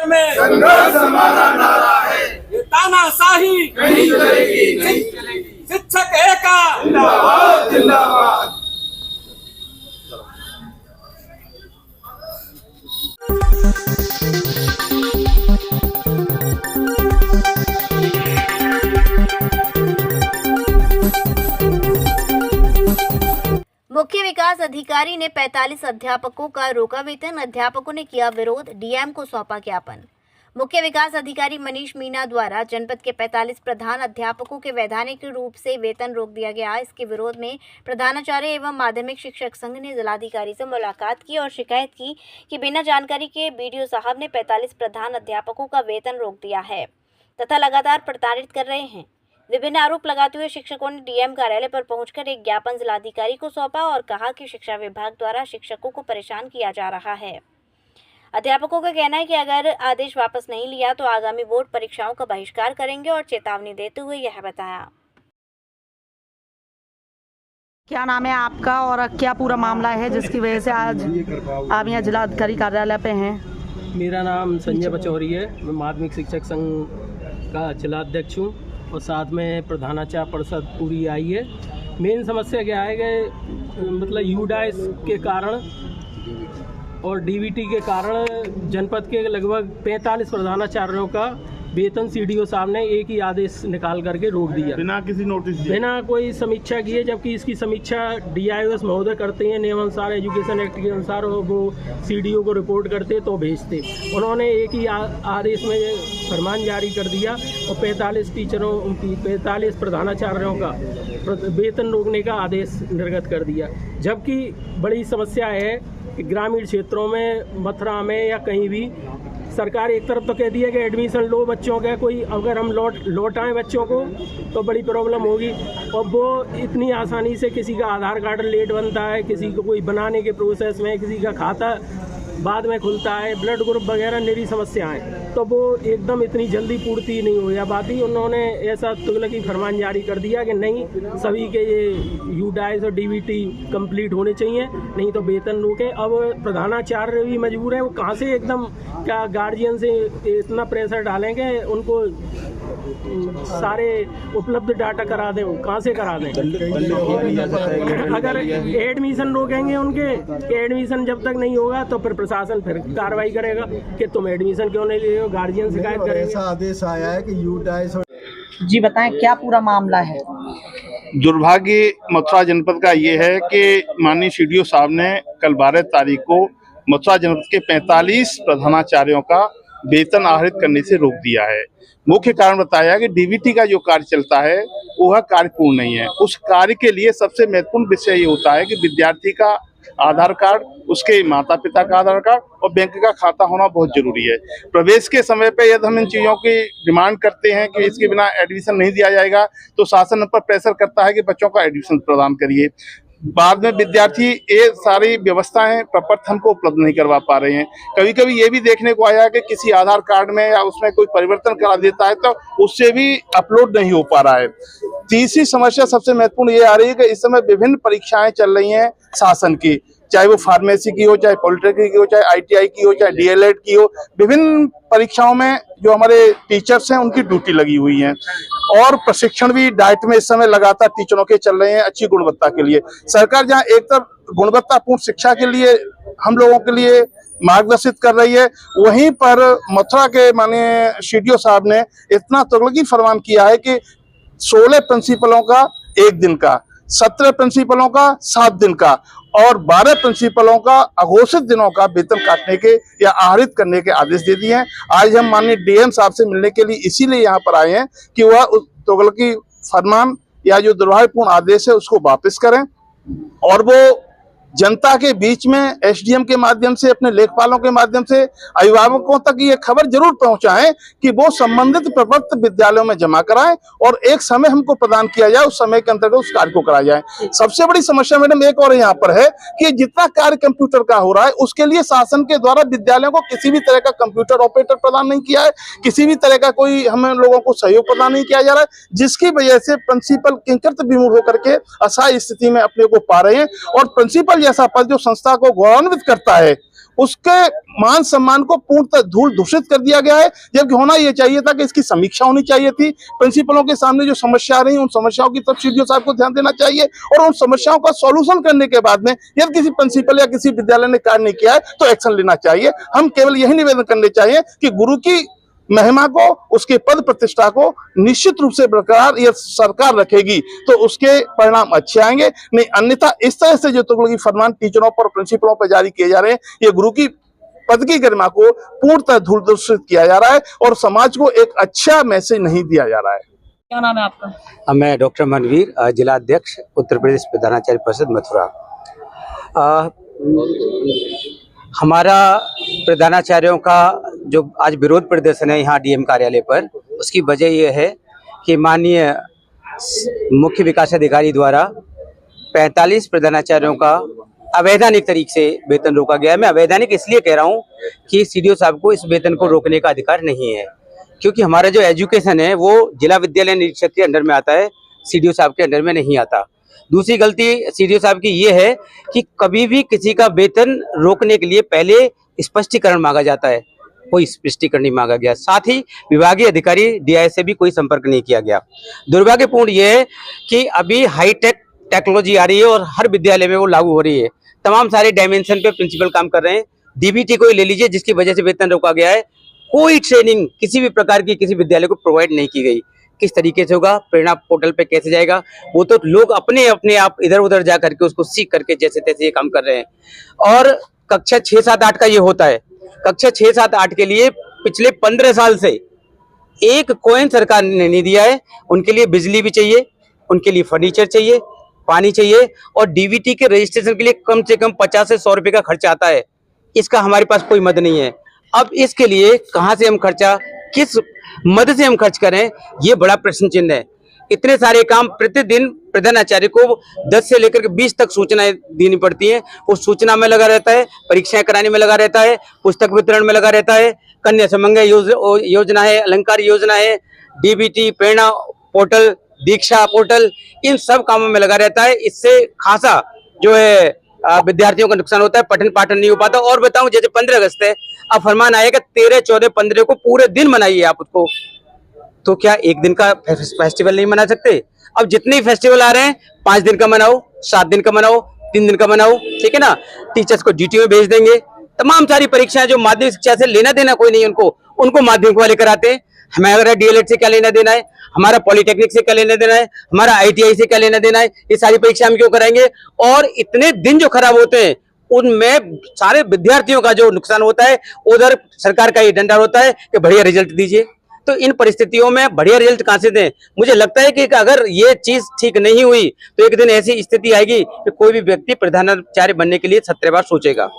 में संघर्ष हमारा नारा है, ये तानाशाही नहीं चलेगी, नहीं चलेगी। शिक्षक एका जिंदाबाद जिंदाबाद। मुख्य विकास अधिकारी ने 45 अध्यापकों का रोका वेतन, अध्यापकों ने किया विरोध, डीएम को सौंपा ज्ञापन। मुख्य विकास अधिकारी मनीष मीणा द्वारा जनपद के 45 प्रधान अध्यापकों के वैधानिक रूप से वेतन रोक दिया गया। इसके विरोध में प्रधानाचार्य एवं माध्यमिक शिक्षक संघ ने जिलाधिकारी से मुलाकात की और शिकायत की कि बिना जानकारी के बीडीओ साहब ने 45 प्रधान अध्यापकों का वेतन रोक दिया है तथा लगातार प्रताड़ित कर रहे हैं। विभिन्न आरोप लगाते हुए शिक्षकों ने डीएम कार्यालय पर पहुंचकर एक ज्ञापन जिलाधिकारी को सौंपा और कहा कि शिक्षा विभाग द्वारा शिक्षकों को परेशान किया जा रहा है। अध्यापकों का कहना है कि अगर आदेश वापस नहीं लिया तो आगामी बोर्ड परीक्षाओं का बहिष्कार करेंगे और चेतावनी देते हुए यह बताया। क्या नाम है आपका और क्या पूरा मामला है जिसकी वजह से आज आप यहाँ जिलाधिकारी कार्यालय पे हैं? मेरा नाम संजय पचौरी है। मैं माध्यमिक शिक्षक संघ का जिलाध्यक्ष हूँ और साथ में प्रधानाचार्य परिषद पूरी आई है। मेन समस्या क्या है कि मतलब यूडाइस के कारण और डीवीटी के कारण जनपद के लगभग 45 प्रधानाचार्यों का वेतन सीडीओ साहब ने एक ही आदेश निकाल करके रोक दिया, बिना किसी नोटिस दिए, बिना कोई समीक्षा किए। जबकि इसकी समीक्षा डीआईओएस महोदय करते हैं नियमानुसार, एजुकेशन एक्ट के अनुसार, वो सीडीओ को रिपोर्ट करते तो भेजते। उन्होंने एक ही आदेश में फरमान जारी कर दिया और 45 टीचरों 45 प्रधानाचार्यों का वेतन रोकने का आदेश निर्गत कर दिया। जबकि बड़ी समस्या है कि ग्रामीण क्षेत्रों में, मथुरा में या कहीं भी सरकार एक तरफ तो कह दी है कि एडमिशन लो बच्चों का, कोई अगर हम लौटाएं बच्चों को तो बड़ी प्रॉब्लम होगी। और वो इतनी आसानी से किसी का आधार कार्ड लेट बनता है, किसी को कोई बनाने के प्रोसेस में, किसी का खाता बाद में खुलता है, ब्लड ग्रुप वगैरह मेरी समस्याएं, तो वो एकदम इतनी जल्दी पूर्ति नहीं हो पाती। उन्होंने ऐसा तुगलकी फरमान जारी कर दिया कि नहीं, सभी के ये यूडाइस और डीवीटी कंप्लीट होने चाहिए, नहीं तो वेतन रोके। अब प्रधानाचार्य भी मजबूर है, वो कहाँ से एकदम क्या गार्जियन से इतना प्रेशर डालेंगे, उनको सारे उपलब्ध डाटा करा दें, कहाँ से करा दें? अगर एडमिशन रोकेंगे उनके, एडमिशन जब तक नहीं होगा तो फिर प्रशासन फिर कार्रवाई करेगा कि तुम एडमिशन क्यों नहीं ले रहे हो, गार्जियन शिकायत करेंगे। ऐसा आदेश आया है कि यूडाइस। जी बताएं क्या पूरा मामला है? दुर्भाग्य मथुरा जनपद का ये है कि माननीय सीडीओ साहब ने कल 12 तारीख को मथुरा जनपद के 45 प्रधानाचार्यों का वेतन आहरित करने से रोक दिया है। मुख्य कारण बताया कि डीवीटी का जो कार्य चलता है वह कार्य पूर्ण नहीं है। उस कार्य के लिए सबसे महत्वपूर्ण विषय ये होता है कि विद्यार्थी का आधार कार्ड, उसके माता पिता का आधार कार्ड और बैंक का खाता होना बहुत जरूरी है। प्रवेश के समय पे यदि हम इन चीजों की डिमांड करते हैं कि इसके बिना एडमिशन नहीं दिया जाएगा तो शासन पर प्रेशर करता है कि बच्चों का एडमिशन प्रदान करिए। बाद में विद्यार्थी ये सारी व्यवस्थाएं प्रपत्र हमको उपलब्ध नहीं करवा पा रहे हैं। कभी कभी ये भी देखने को आया कि किसी आधार कार्ड में या उसमें कोई परिवर्तन करा देता है तो उससे भी अपलोड नहीं हो पा रहा है। तीसरी समस्या सबसे महत्वपूर्ण ये आ रही है कि इस समय विभिन्न परीक्षाएं चल रही हैं शासन की, चाहे वो फार्मेसी की हो, चाहे पॉलिटेक्निक की हो, चाहे आईटीआई की हो, चाहे डीएलएड की हो। विभिन्न परीक्षाओं में जो हमारे टीचर्स हैं उनकी ड्यूटी लगी हुई है और प्रशिक्षण भी डाइट में इस समय लगातार टीचरों के चल रहे हैं अच्छी गुणवत्ता के लिए। सरकार जहां एक तरफ गुणवत्तापूर्ण शिक्षा के लिए हम लोगों के लिए मार्गदर्शित कर रही है, वहीं पर मथुरा के माननीय सीडीओ साहब ने इतना तुगलकी फरमान किया है कि 16 प्रिंसिपलों का 1 दिन का, 17 प्रिंसिपलों का 7 दिन का और 12 प्रिंसिपलों का अघोषित दिनों का वेतन काटने के या आहरित करने के आदेश दे दिए हैं। आज हम माननीय डीएम साहब से मिलने के लिए इसीलिए यहाँ पर आए हैं कि वह तुगलकी फरमान या जो दुर्भाग्यपूर्ण आदेश है उसको वापस करें और वो जनता के बीच में एसडीएम के माध्यम से, अपने लेखपालों के माध्यम से अभिभावकों तक ये खबर जरूर पहुंचाएं कि वो संबंधित प्रपत्र विद्यालयों में जमा कराएं और एक समय हमको प्रदान किया जाए, उस समय के अंतर्गत उस कार्य को कराया जाए। सबसे बड़ी समस्या मैडम एक और यहाँ पर है कि जितना कार्य कंप्यूटर का हो रहा है उसके लिए शासन के द्वारा विद्यालयों को किसी भी तरह का कंप्यूटर ऑपरेटर प्रदान नहीं किया है, किसी भी तरह का कोई हम लोगों को सहयोग प्रदान नहीं किया जा रहा है, जिसकी वजह से प्रिंसिपल किंकृत विमूढ़ होकर के असहाय स्थिति में अपने को पा रहे हैं। और प्रिंसिपल जैसा पद जो संस्था को गौरवान्वित करता है उसके मान सम्मान को पूर्णतः धूल दूषित कर दिया गया है। जबकि होना यह चाहिए था कि इसकी समीक्षा होनी चाहिए थी। प्रिंसिपलों के सामने जो समस्या आ रही उन समस्याओं की तरफ सीडीओ साहब को ध्यान देना चाहिए और उन समस्याओं का सॉल्यूशन करने के बाद में यदि किसी प्रिंसिपल या किसी विद्यालय ने कार्य नहीं किया है तो एक्शन लेना चाहिए। हम केवल यही निवेदन करने चाहिए कि गुरु की महिमा को, उसके पद प्रतिष्ठा को निश्चित रूप से बरकरार यह सरकार रखेगी तो उसके परिणाम अच्छे आएंगे। नहीं अन्यथा इस तरह से जो तुगलकी फरमान टीचरों पर, प्रिंसिपलों पर जारी किए जा रहे हैं, ये गुरु की पद की गरिमा को पूर्णतः धूल दूषित किया जा रहा है और समाज को एक अच्छा मैसेज नहीं दिया जा रहा है। क्या नाम है आपका? मैं डॉक्टर मनवीर, जिला अध्यक्ष उत्तर प्रदेश प्रधानाचार्य परिषद मथुरा। हमारा प्रधानाचार्यों का जो आज विरोध प्रदर्शन है यहाँ डीएम कार्यालय पर, उसकी वजह यह है कि माननीय मुख्य विकास अधिकारी द्वारा 45 प्रधानाचार्यों का अवैधानिक तरीके से वेतन रोका गया है। मैं अवैधानिक इसलिए कह रहा हूँ कि सीडीओ साहब को इस वेतन को रोकने का अधिकार नहीं है, क्योंकि हमारा जो एजुकेशन है वो जिला विद्यालय निरीक्षक के अंडर में आता है, सीडीओ साहब के अंडर में नहीं आता। दूसरी गलती सीडीओ साहब की ये है कि कभी भी किसी का वेतन रोकने के लिए पहले स्पष्टीकरण मांगा जाता है, कोई स्पष्टीकरण नहीं मांगा गया। साथ ही विभागीय अधिकारी डीआई से भी कोई संपर्क नहीं किया गया। दुर्भाग्यपूर्ण ये है कि अभी हाईटेक टेक्नोलॉजी आ रही है और हर विद्यालय में वो लागू हो रही है। तमाम सारे डायमेंशन पे प्रिंसिपल काम कर रहे हैं। डीबीटी को ले लीजिए, जिसकी वजह से वेतन रोका गया है। कोई ट्रेनिंग किसी भी प्रकार की किसी विद्यालय को प्रोवाइड नहीं की गई। किस तरीके से होगा, प्रेरणा पोर्टल पे कैसे जाएगा, वो तो लोग अपने आप इधर उधर जा करके उसको सीख करके जैसे तैसे ये काम कर रहे हैं। और कक्षा 6, 7, 8 का ये होता है। कक्षा 6, 7, 8 के लिए पिछले 15 साल से एक कॉइन सरकार ने नहीं दिया है। उनके लिए बिजली भी चाहिए, उनके लिए फर्नीचर चाहिए, पानी चाहिए और डीबीटी के रजिस्ट्रेशन के लिए कम से कम 50 से 100 रुपए का खर्चा आता है। इसका हमारे पास कोई मद नहीं है। अब इसके लिए कहाँ से हम खर्चा, किस मद से हम खर्च करें, ये बड़ा प्रश्न चिन्ह है। इतने सारे काम प्रतिदिन प्रधानाचार्य को 10 से लेकर के 20 तक सूचनाएं देनी पड़ती हैं। वो सूचना में लगा रहता है, परीक्षाएं कराने में लगा रहता है, पुस्तक वितरण में लगा रहता है, कन्या समंगय योजना है, अलंकार योजना है, डीबीटी, प्रेरणा पोर्टल, दीक्षा पोर्टल, इन सब कामों में लगा रहता है। इससे खासा जो है विद्यार्थियों का नुकसान होता है, पठन पाठन नहीं हो पाता। और बताऊं, जैसे 15 अगस्त है, अब फरमान आएगा 13, 14, 15 को पूरे दिन मनाइए आप उसको, तो क्या एक दिन का फेस्टिवल नहीं मना सकते? अब जितने फेस्टिवल आ रहे हैं 5 दिन का मनाओ, 7 दिन का मनाओ, 3 दिन का मनाओ, ठीक है ना। टीचर्स को ड्यूटी में भेज देंगे। तमाम सारी परीक्षाएं जो माध्यमिक शिक्षा से लेना देना कोई नहीं उनको माध्यमिक वाले कराते हैं। हमारा डीएलएड से क्या लेना देना है, हमारा पॉलिटेक्निक से क्या लेना देना है, हमारा आईटीआई से क्या लेना देना है, ये सारी परीक्षा हम क्यों कराएंगे? और इतने दिन जो खराब होते हैं उनमें सारे विद्यार्थियों का जो नुकसान होता है, उधर सरकार का ये डंडा होता है कि बढ़िया रिजल्ट दीजिए। तो इन परिस्थितियों में बढ़िया रिजल्ट कहां से दें? मुझे लगता है कि अगर ये चीज ठीक नहीं हुई तो एक दिन ऐसी स्थिति आएगी कि कोई भी व्यक्ति प्रधानाचार्य बनने के लिए 17 बार सोचेगा।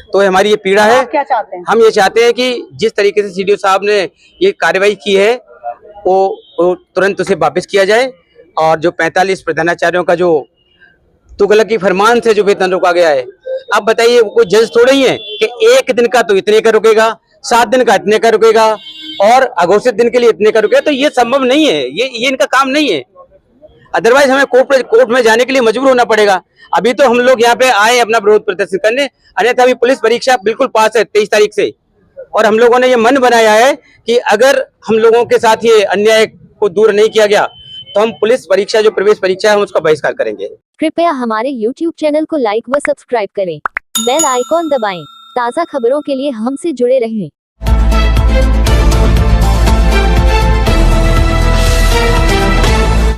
तो हमारी ये पीड़ा है। क्या चाहते हैं? हम ये चाहते हैं कि जिस तरीके से सीडीओ साहब ने ये कार्रवाई की है वो तुरंत उसे वापस किया जाए और जो 45 प्रधानाचार्यों का जो तुगलकी फरमान से जो वेतन रोका गया है, अब बताइए कोई जज थोड़े ही है कि एक दिन का तो इतने का रुकेगा, 7 दिन का इतने का रुकेगा और अघोषित दिन के लिए इतने का रुकेगा। तो ये संभव नहीं है, ये इनका काम नहीं है। अदरवाइज हमें कोर्ट में जाने के लिए मजबूर होना पड़ेगा। अभी तो हम लोग यहाँ पे आए अपना विरोध प्रदर्शन करने, अन्यथा अभी पुलिस परीक्षा बिल्कुल पास है 23 तारीख से। और हम लोगों ने ये मन बनाया है कि अगर हम लोगों के साथ ये अन्याय को दूर नहीं किया गया तो हम पुलिस परीक्षा जो प्रवेश परीक्षा है हम उसका बहिष्कार करेंगे। कृपया हमारे YouTube चैनल को लाइक व सब्सक्राइब करें। बेल आइकॉन दबाएं। ताज़ा खबरों के लिए हमसे जुड़े रहें।